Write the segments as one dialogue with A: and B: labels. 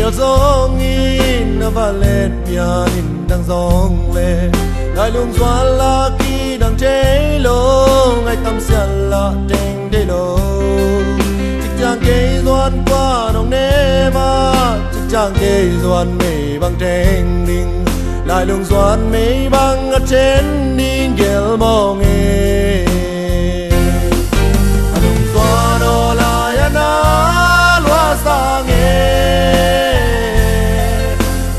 A: khel song in na valen pianin đang song le đại lung xoa la ki đang chế lo ngay tâm xian la đeng đê lo chiếc chàng kê doan qua nông nê ma chiếc chàng kê doan mê bằng đeng đinh đại lung doan mê bằng ở trên đinh gel mong nghe lung xoa đô la ya na loa sa nghe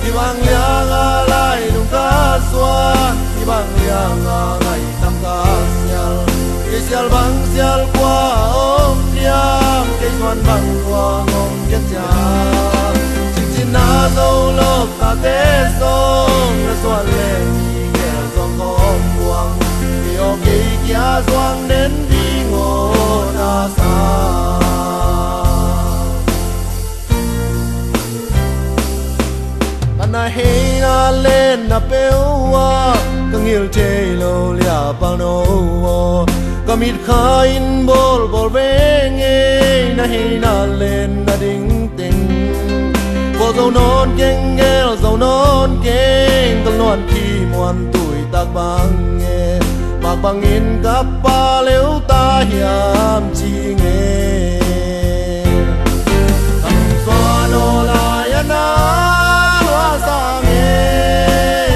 A: đi bằng liang a lai lung ca xoa đi bằng liang a ngày tâm ca xial cái xial bằng xial qua ôm liang cái doan bằng qua ngom kết cha chính na dâu lộc ta té sông na xoa lên nghe giông khom buông đi ô kỳ kia doang đến đi ngô na sa na hey na lên na pewa kang il che lo lia pang no kamit khain bol bol venge na hey na lên na ding ting bo dâu non keng gel dâu non keng kal non khi muan tuổi tak bang nghe bạc bang in kap pa leu ta hiam chi nghe kam so no la ya na sa nghe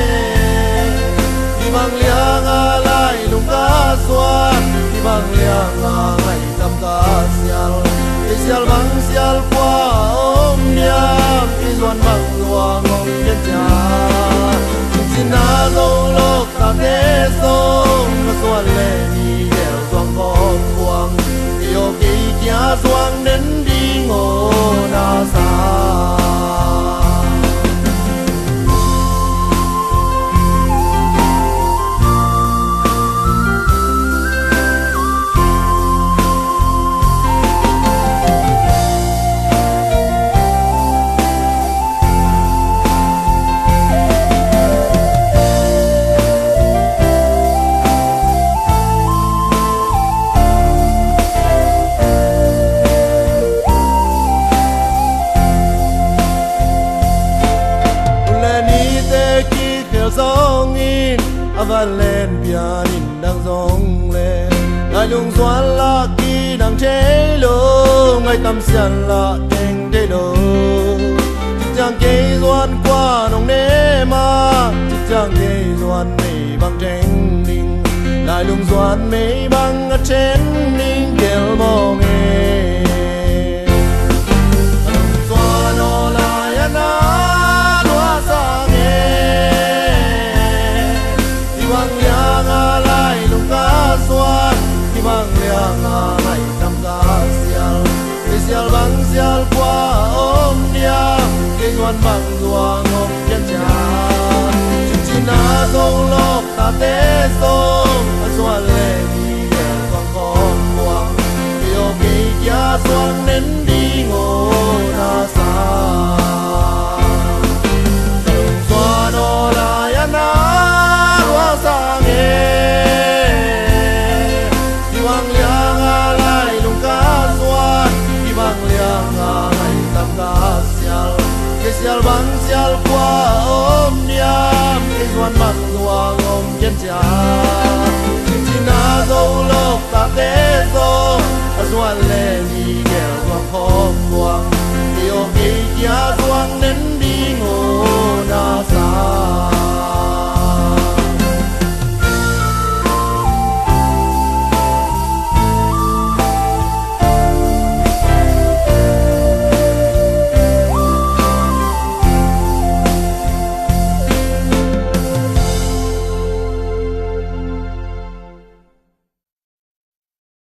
A: đi bằng liang a lai lung ca xoan đi bằng liang a ngày tâm ca xial cái xial bằng xial qua ôm niam cái doan bằng lua ngom kết cha xin na dâu lộc ta té sông na xoan lên đi ghel doang con buông yêu kỳ kia doang đến đi ngô na sa song in valen pianin đang song le đại lung xoan la ki đang chế lo ngay tâm xian la đeng đê lo chiếc chàng kê doan qua nông nê ma chiếc chàng kê doan mê bằng đeng đinh đại lung xoan mê bằng ở trên đinh gel mong nghe lung xoan no la ya na loa sa xoan đi bằng liang a ngày tâm ca xial cái xial bằng xial qua ôm niam cái doan bằng lua ngom kết cha chính na dâu lộc ta té sông xoan lên đi ghel doang con buông yêu kỳ kia xoan đến đi ngô na